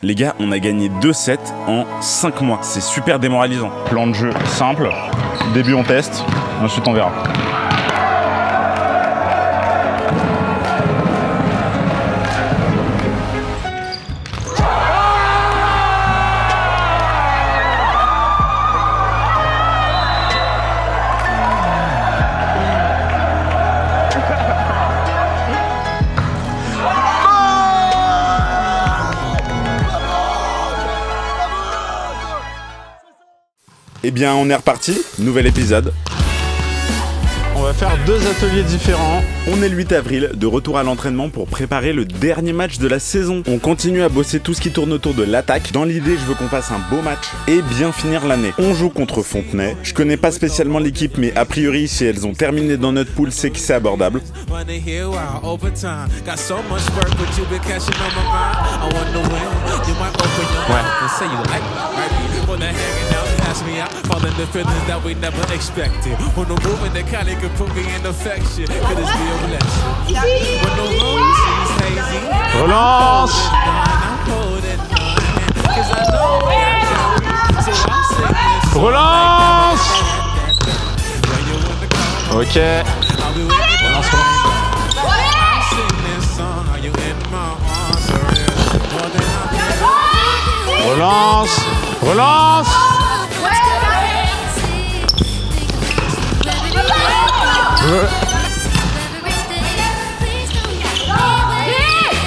Les gars, on a gagné 2 sets en 5 mois. C'est super démoralisant. Plan de jeu simple. Début, on teste. Ensuite, on verra. Eh bien, on est reparti, nouvel épisode. On va faire 2 ateliers différents. On est le 8 avril, de retour à l'entraînement pour préparer le dernier match de la saison. On continue à bosser tout ce qui tourne autour de l'attaque. Dans l'idée, je veux qu'on fasse un beau match et bien finir l'année. On joue contre Fontenay. Je connais pas spécialement l'équipe, mais a priori, si elles ont terminé dans notre poule, c'est que c'est abordable. Ask me out, falling the feelings that we never expected. When the movement that kinda could put me in affection, could this be a blessing? When the room seems hazy, Relance. Relance. Ok. Relance. Relance. Relance.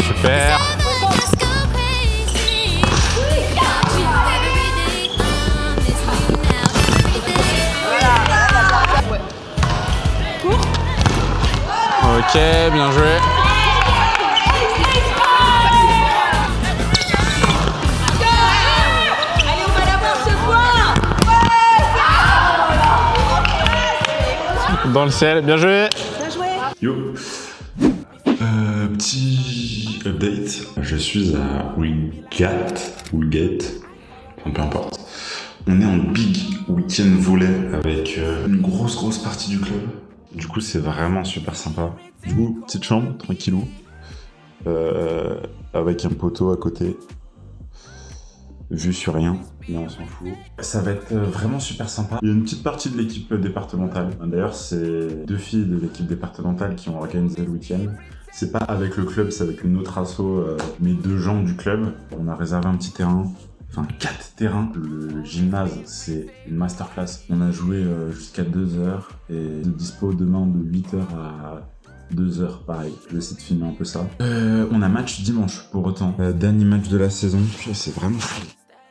Super. Ok, bien joué. Dans le ciel, bien joué. Yo, petit update. Je suis à Woolgate, enfin, peu importe. On est en big week-end volley avec une grosse partie du club. Du coup, c'est vraiment super sympa. Du coup, petite chambre, tranquillou, avec un poteau à côté. Vue sur rien, mais on s'en fout. Ça va être vraiment super sympa. Il y a une petite partie de l'équipe départementale. D'ailleurs, c'est 2 filles de l'équipe départementale qui ont organisé le week-end. C'est pas avec le club, c'est avec une autre asso, mais 2 gens du club. On a réservé un petit terrain, enfin 4 terrains. Le gymnase, c'est une masterclass. On a joué jusqu'à 2h et de dispo demain de 8h à 2h, pareil. Je vais essayer de filmer un peu ça. On a match dimanche, pour autant. Dernier match de la saison. C'est vraiment fou.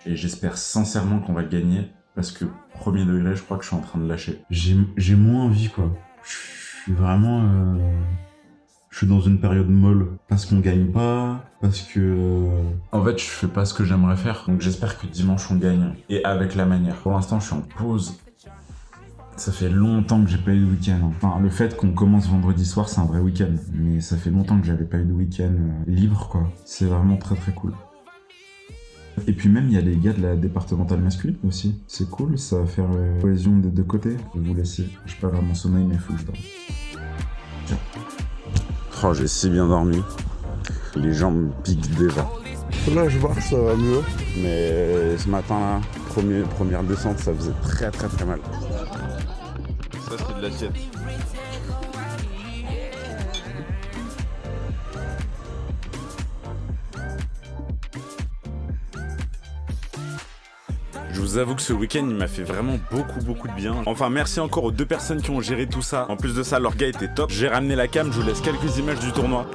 Et j'espère sincèrement qu'on va le gagner, parce que premier degré, je crois que je suis en train de lâcher. J'ai moins envie, quoi. Je suis vraiment... Je suis dans une période molle, parce qu'on gagne pas, parce que... En fait, je fais pas ce que j'aimerais faire, donc j'espère que dimanche on gagne, et avec la manière. Pour l'instant, je suis en pause. Ça fait longtemps que j'ai pas eu de week-end. Enfin, le fait qu'on commence vendredi soir, c'est un vrai week-end, mais ça fait longtemps que j'avais pas eu de week-end libre, quoi. C'est vraiment très cool. Et puis même, il y a les gars de la départementale masculine aussi. C'est cool, ça va faire cohésion des 2 côtés. Je vais vous laisser. Je perds mon sommeil, mais il faut que je dorme. Tiens. Oh, j'ai si bien dormi. Les jambes me piquent déjà. Là, je vois que ça va mieux. Mais ce matin-là, première descente, ça faisait très mal. Ça, c'est de l'assiette. Je vous avoue que ce week-end, il m'a fait vraiment beaucoup de bien. Enfin, merci encore aux 2 personnes qui ont géré tout ça. En plus de ça, leur gars était top. J'ai ramené la cam, je vous laisse quelques images du tournoi.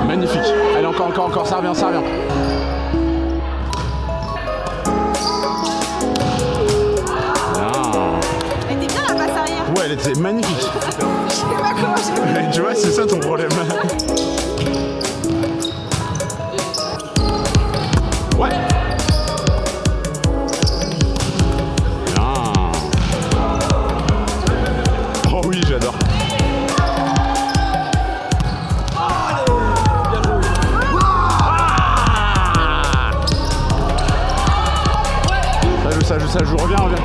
Magnifique. Allez, encore, ça revient. Elle était bien la passe arrière. Ouais, elle était magnifique. Je sais pas comment j'ai fait. Tu vois, c'est ça ton problème. Ouais. Bien. Oh oui, j'adore. Ça joue, reviens. Ouais.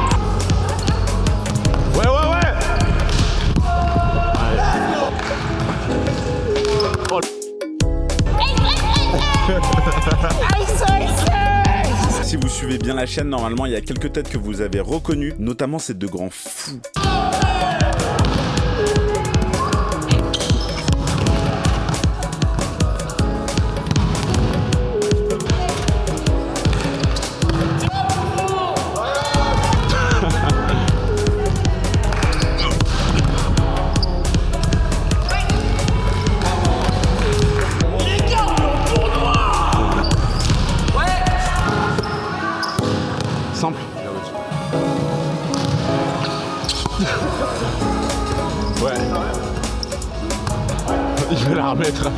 suivez bien la chaîne, normalement il y a quelques têtes que vous avez reconnues, notamment ces deux grands fous. Simple. Ouais. Il veut la remettre.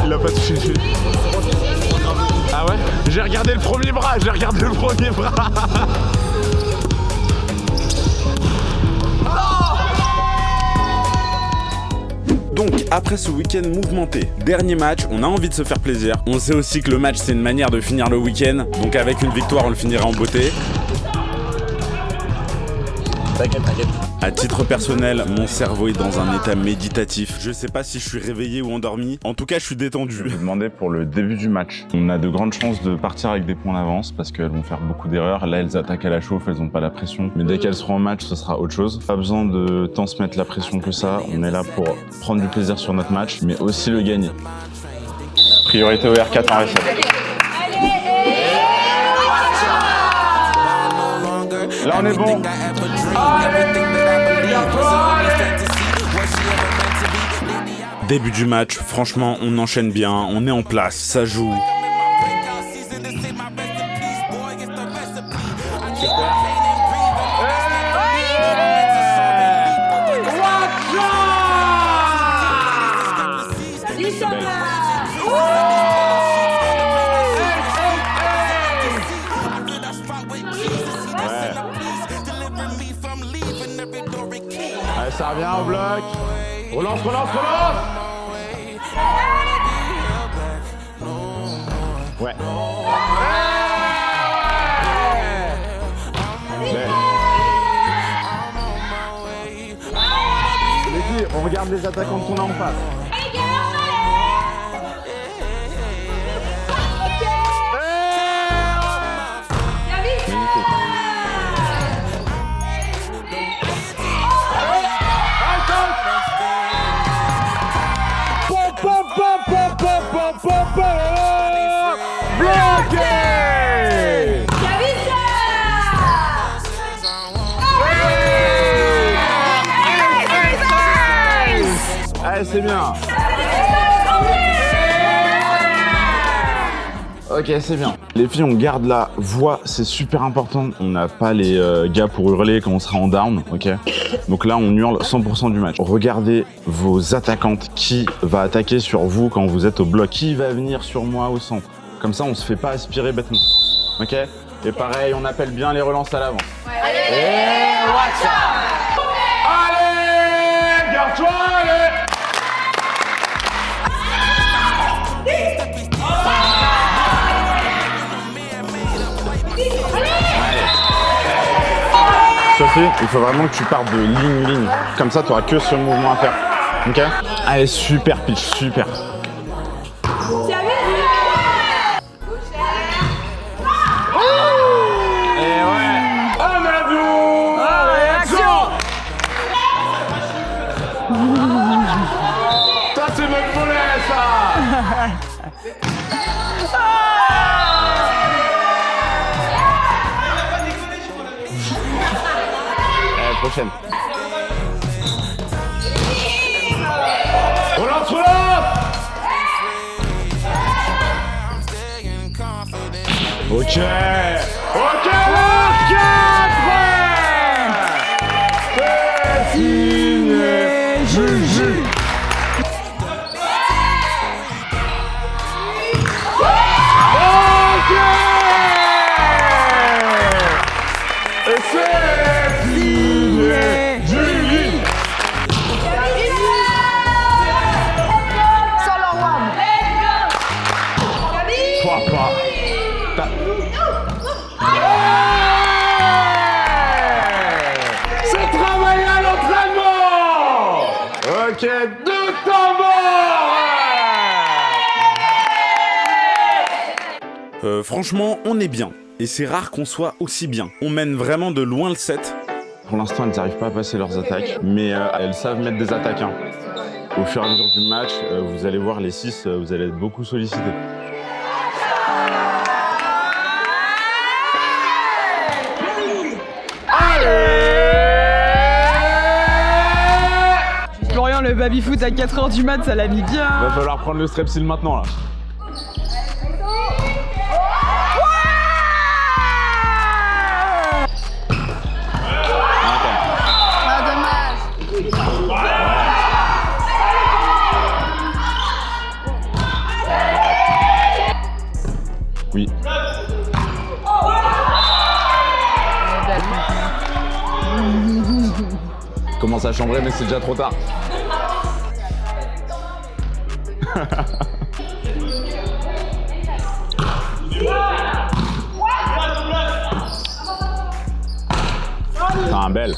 Il a pas touché. Ah ouais? J'ai regardé le premier bras, Donc, après ce week-end mouvementé, dernier match, on a envie de se faire plaisir. On sait aussi que le match, c'est une manière de finir le week-end. Donc avec une victoire, on le finira en beauté. T'inquiète. À titre personnel, mon cerveau est dans un état méditatif. Je sais pas si je suis réveillé ou endormi. En tout cas, je suis détendu. Je vais vous demander pour le début du match. On a de grandes chances de partir avec des points d'avance parce qu'elles vont faire beaucoup d'erreurs. Là, elles attaquent à la chauffe, elles ont pas la pression. Mais dès qu'elles seront en match, ce sera autre chose. Pas besoin de tant se mettre la pression que ça. On est là pour prendre du plaisir sur notre match, mais aussi le gagner. Priorité au R4 en réception. Là, on est bon. Début du match, franchement, on enchaîne bien, on est en place, ça joue. Allez, ça revient au bloc. Relance. Ouais. Les filles, on regarde les attaquants qu'on a en face. Allez, c'est bien. Ok, c'est bien. Les filles, on garde la voix, c'est super important. On n'a pas les gars pour hurler quand on sera en down, ok? Donc là, on hurle 100% du match. Regardez vos attaquantes. Qui va attaquer sur vous quand vous êtes au bloc? Qui va venir sur moi au centre? Comme ça, on se fait pas aspirer bêtement, ok? Et pareil, on appelle bien les relances à l'avant. Ouais. Et watch out! Allez, garde-toi, allez! Sophie, il faut vraiment que tu partes de ligne. Comme ça, tu auras que ce mouvement à faire. Ok? Allez, super pitch, super. Et ouais. On a vu. Réaction. Ça, c'est notre poulet, ça. Prochaine. Relance. Ok, le 4. C'est signé Juju. Ok. Et c'est signé Juju. Toi pas. roquette de tambour. Franchement, on est bien. Et c'est rare qu'on soit aussi bien. On mène vraiment de loin le set. Pour l'instant, elles n'arrivent pas à passer leurs attaques, mais elles savent mettre des attaques. Hein. Au fur et à mesure du match, vous allez voir les 6, vous allez être beaucoup sollicités. Florian, le baby-foot à 4h du mat, ça l'a mis bien. Va falloir prendre le strepsil maintenant là. Oui. Commence à chambrer, mais c'est déjà trop tard. Un bel.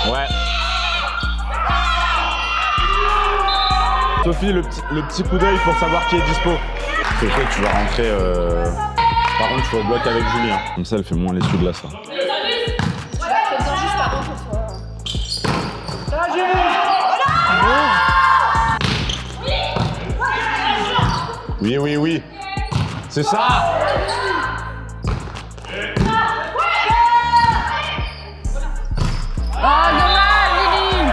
Ouais. Sophie, le petit coup d'œil pour savoir qui est dispo. C'est fait, tu vas rentrer. Par contre, tu vas au bloc avec Julien. Comme ça, elle fait moins l'essuie-glace. Oui, oui, oui. C'est ça. Oh, dommage, Lily.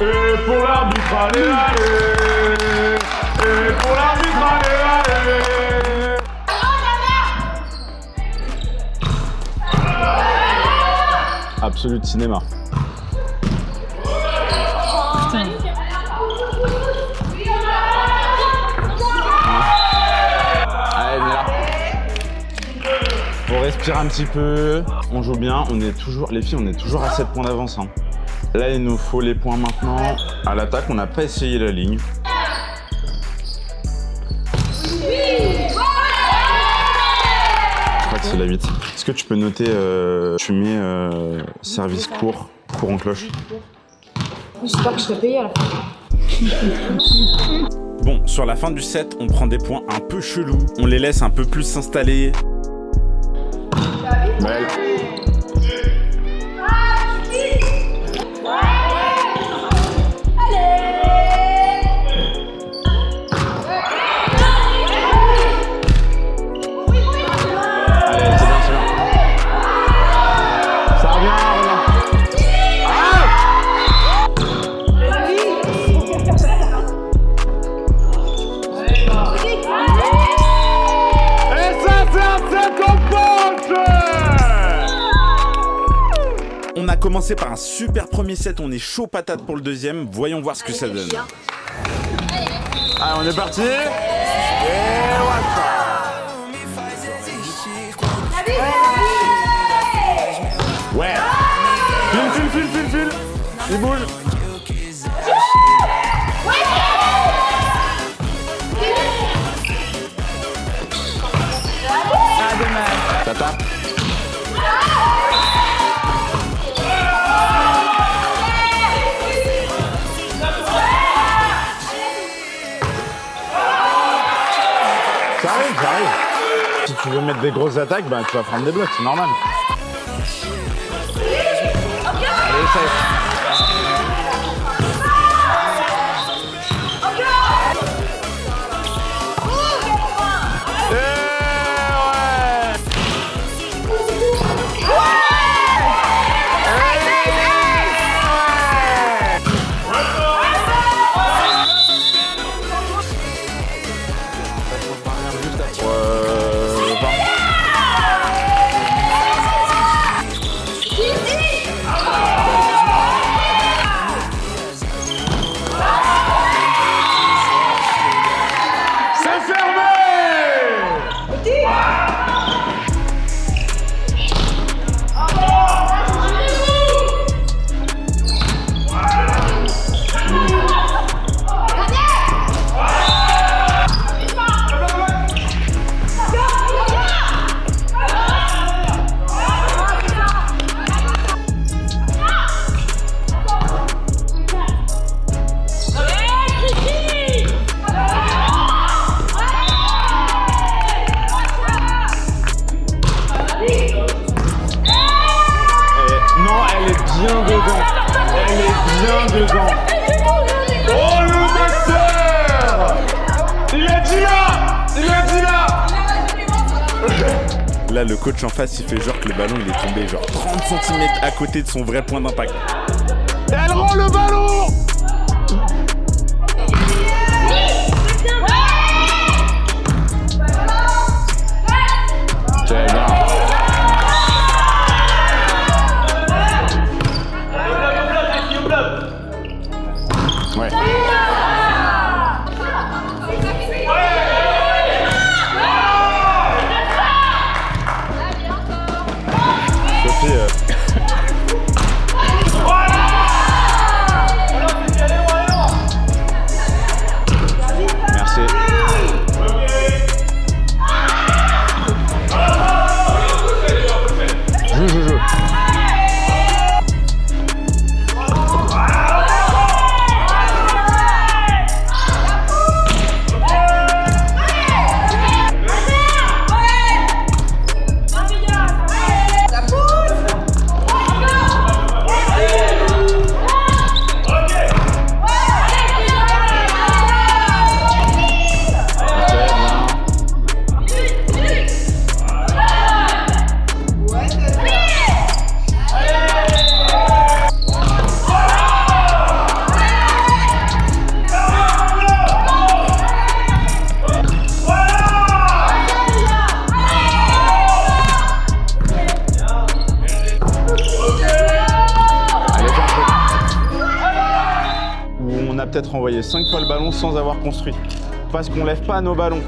Et pour l'arbitre, allez, allez. Et pour l'arbitre, allez, allez. Absolute cinéma. Putain. Allez, viens là. On respire un petit peu. On joue bien. On est toujours, les filles, on est toujours à 7 points d'avance. Hein. Là, il nous faut les points maintenant. À l'attaque, on n'a pas essayé la ligne. Je crois que c'est la 8. Est-ce que tu peux noter, tu mets service court en cloche? J'espère que je serai payée à la fin. Bon, sur la fin du set, on prend des points un peu chelous. On les laisse un peu plus s'installer. Belle. Commencer par un super premier set, on est chaud patate pour le deuxième, voyons voir ce que ça donne. Allez, on est parti. Et ouais. File. Il bouge. Ah, dommage. Ça tape. J'arrive. Si tu veux mettre des grosses attaques, bah, tu vas prendre des blocs, c'est normal. Allez, essaye. C'est fermé. Bien dedans. Elle est bien dedans. Oh le docteur! Il a dit là! Il a dit là! Là, le coach en face, il fait genre que le ballon il est tombé genre 30 cm à côté de son vrai point d'impact. Elle rend le ballon. C'est bien. Ouais. Sophie, merci. Joue. On a peut-être envoyé 5 fois le ballon sans avoir construit. Parce qu'on lève pas nos ballons.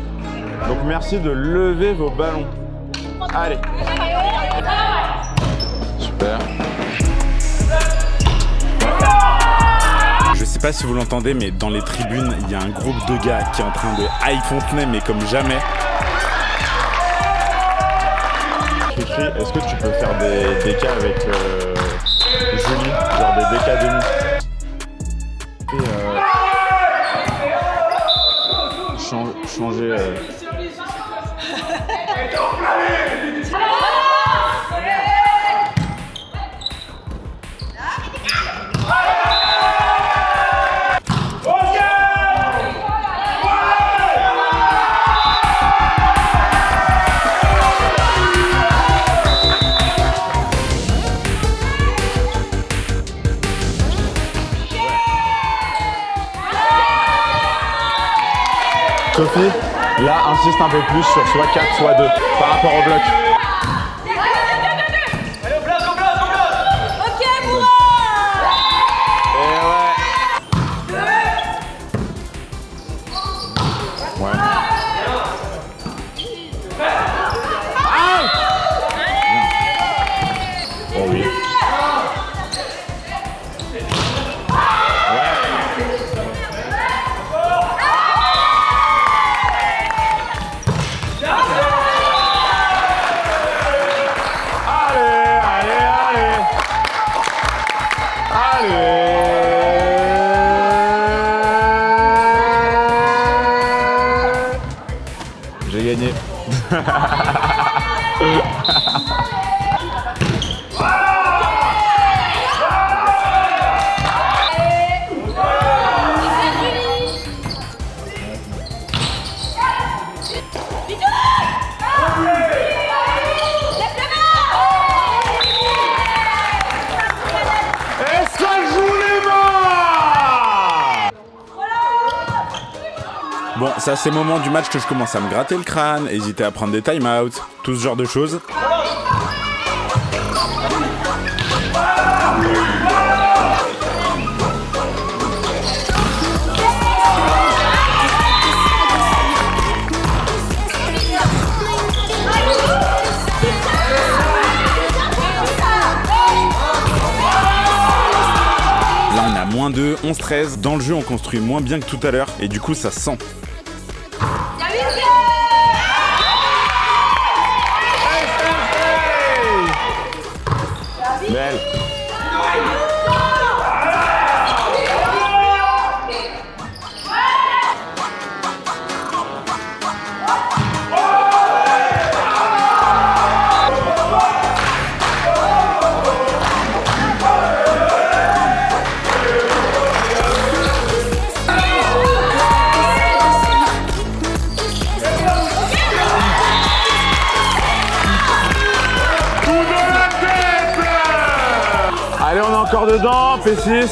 Donc merci de lever vos ballons. Allez. Super. Je sais pas si vous l'entendez, mais dans les tribunes, il y a un groupe de gars qui est en train de high Fontenay, mais comme jamais. Cricri, est-ce que tu peux faire des DK avec Julie, genre des DK demi? Et changer. Sophie, là, insiste un peu plus sur soit 4, soit 2, par rapport au bloc. Allez, au bloc. Ok, Moura. Ouais. Oh oui. J'ai gagné. Bon, ça c'est le moment du match que je commence à me gratter le crâne, hésiter à prendre des time-out, tout ce genre de choses. -2, 11-13. Dans le jeu, on construit moins bien que tout à l'heure et du coup, ça sent. Belle. Allez, on est encore dedans, P6.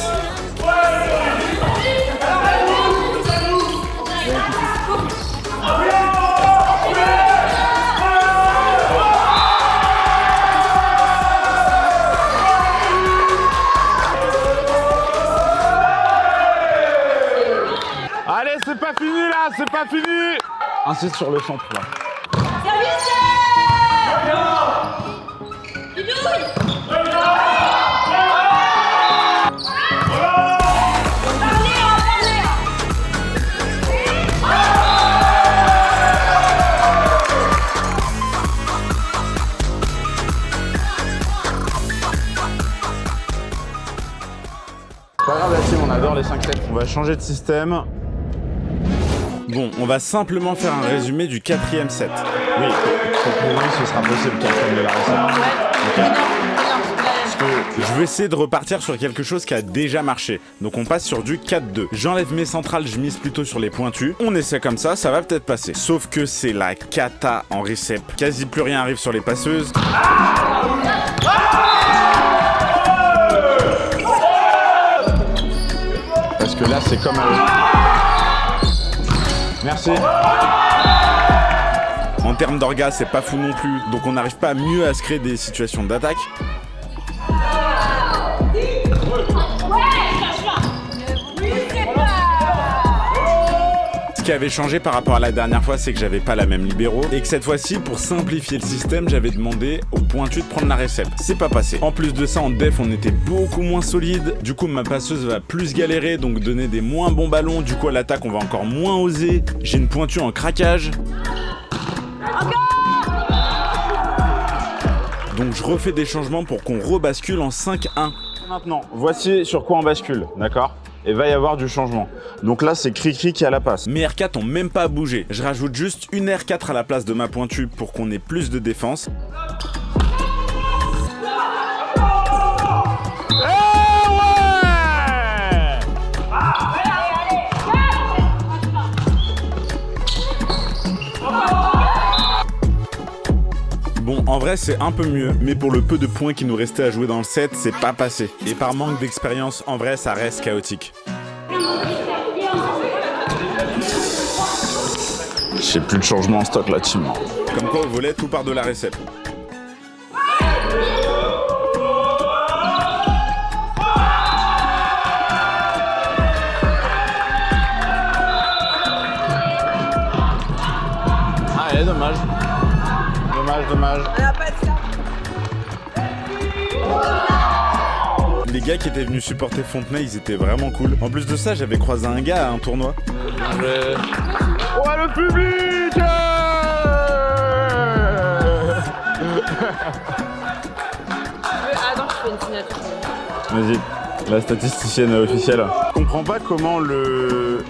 Allez, c'est pas fini là, c'est pas fini. Insiste sur le centre là. Pas grave la team, on adore les 5-7. On va changer de système. Bon, on va simplement faire un résumé du 4e set. Oui, pour nous, ce sera possible quelqu'un de la recette. Je vais essayer de repartir sur quelque chose qui a déjà marché. Donc on passe sur du 4-2. J'enlève mes centrales, je mise plutôt sur les pointus. On essaie comme ça va peut-être passer. Sauf que c'est la cata en recep. Quasi plus rien arrive sur les passeuses. Parce que là, c'est comme Merci. En termes d'orgas, c'est pas fou non plus. Donc on n'arrive pas mieux à se créer des situations d'attaque. Ce qui avait changé par rapport à la dernière fois, c'est que j'avais pas la même libéro et que cette fois-ci, pour simplifier le système, j'avais demandé aux pointus de prendre la récep. C'est pas passé. En plus de ça, en def, on était beaucoup moins solide. Du coup, ma passeuse va plus galérer, donc donner des moins bons ballons. Du coup, à l'attaque, on va encore moins oser. J'ai une pointue en craquage. Donc je refais des changements pour qu'on rebascule en 5-1. Maintenant, voici sur quoi on bascule, d'accord? Et va y avoir du changement. Donc là, c'est Cricri qui a la passe. Mes R4 ont même pas bougé. Je rajoute juste une R4 à la place de ma pointue pour qu'on ait plus de défense. Bon, en vrai, c'est un peu mieux, mais pour le peu de points qui nous restait à jouer dans le set, c'est pas passé. Et par manque d'expérience, en vrai, ça reste chaotique. J'ai plus de changement en stock là, team. Comme quoi, au volet, tout part de la récep. Ah, et dommage. Dommage. Les gars qui étaient venus supporter Fontenay, ils étaient vraiment cool. En plus de ça, j'avais croisé un gars à un tournoi. Oh, le public! Attends, je fais une signature. Vas-y, la statisticienne officielle. Je comprends pas comment le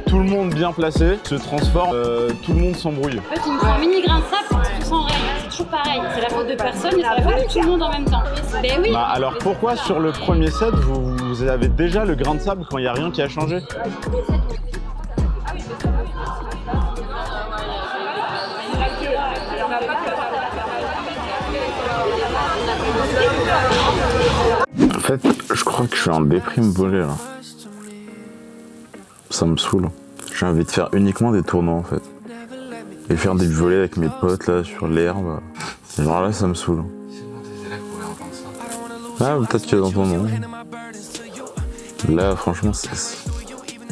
tout le monde bien placé se transforme, tout le monde s'embrouille. En fait, il me faut un mini grain de sable pour que tout s'enrègle. C'est toujours pareil. C'est la faute de personne et c'est la faute de tout le monde en même temps. Ben oui. Bah, alors pourquoi sur le premier set, vous avez déjà le grain de sable quand il n'y a rien qui a changé? En fait, je crois que je suis en déprime volée là. Ça me saoule. J'ai envie de faire uniquement des tournois en fait. Et faire des volets avec mes potes là sur l'herbe. Genre là, ça me saoule. Ah, peut-être qu'il y a dans ton nom. Là, franchement,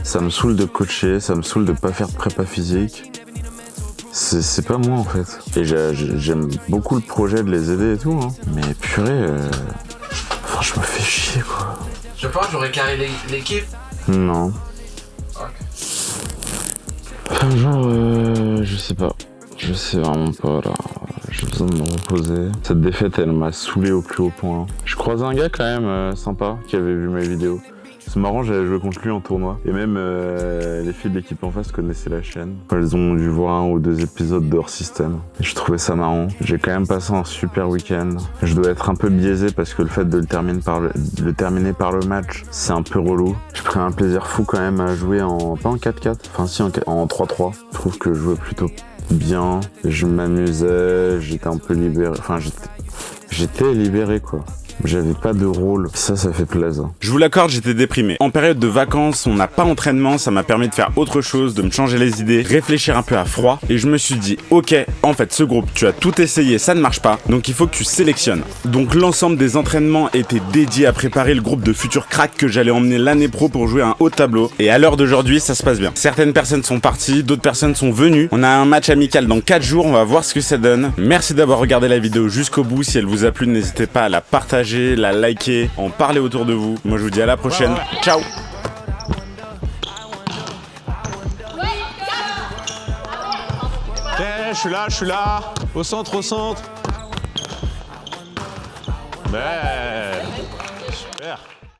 ça me saoule de coacher, ça me saoule de pas faire de prépa physique. C'est pas moi en fait. Et j'aime beaucoup le projet de les aider et tout, hein. Mais purée, enfin, je me fais chier quoi. Je pense que j'aurais carré l'équipe. Non. Genre, je sais pas. Je sais vraiment pas là. J'ai besoin de me reposer. Cette défaite, elle m'a saoulé au plus haut point. Je croisais un gars quand même sympa qui avait vu mes vidéos. C'est marrant, j'avais joué contre lui en tournoi. Et même les filles de l'équipe en face connaissaient la chaîne. Elles ont dû voir 1 ou 2 épisodes de hors système. Et je trouvais ça marrant. J'ai quand même passé un super week-end. Je dois être un peu biaisé parce que le fait de le terminer par le match, c'est un peu relou. J'ai pris un plaisir fou quand même à jouer pas en 4-4, enfin si en 3-3. Je trouve que je jouais plutôt bien. Je m'amusais, j'étais un peu libéré. Enfin, j'étais libéré quoi. J'avais pas de rôle, ça fait plaisir. Je vous l'accorde, j'étais déprimé. En période de vacances, on n'a pas entraînement, ça m'a permis de faire autre chose, de me changer les idées, réfléchir un peu à froid, et je me suis dit, ok, en fait ce groupe, tu as tout essayé, ça ne marche pas, donc il faut que tu sélectionnes. Donc l'ensemble des entraînements était dédié à préparer le groupe de futurs cracks que j'allais emmener l'année pro pour jouer à un haut tableau, et à l'heure d'aujourd'hui, ça se passe bien. Certaines personnes sont parties, d'autres personnes sont venues, on a un match amical dans 4 jours, on va voir ce que ça donne. Merci d'avoir regardé la vidéo jusqu'au bout, si elle vous a plu, n'hésitez pas à la partager, la liker, en parler autour de vous. Moi je vous dis à la prochaine. Ciao. Ok, je suis là. Au centre. Belle. Super.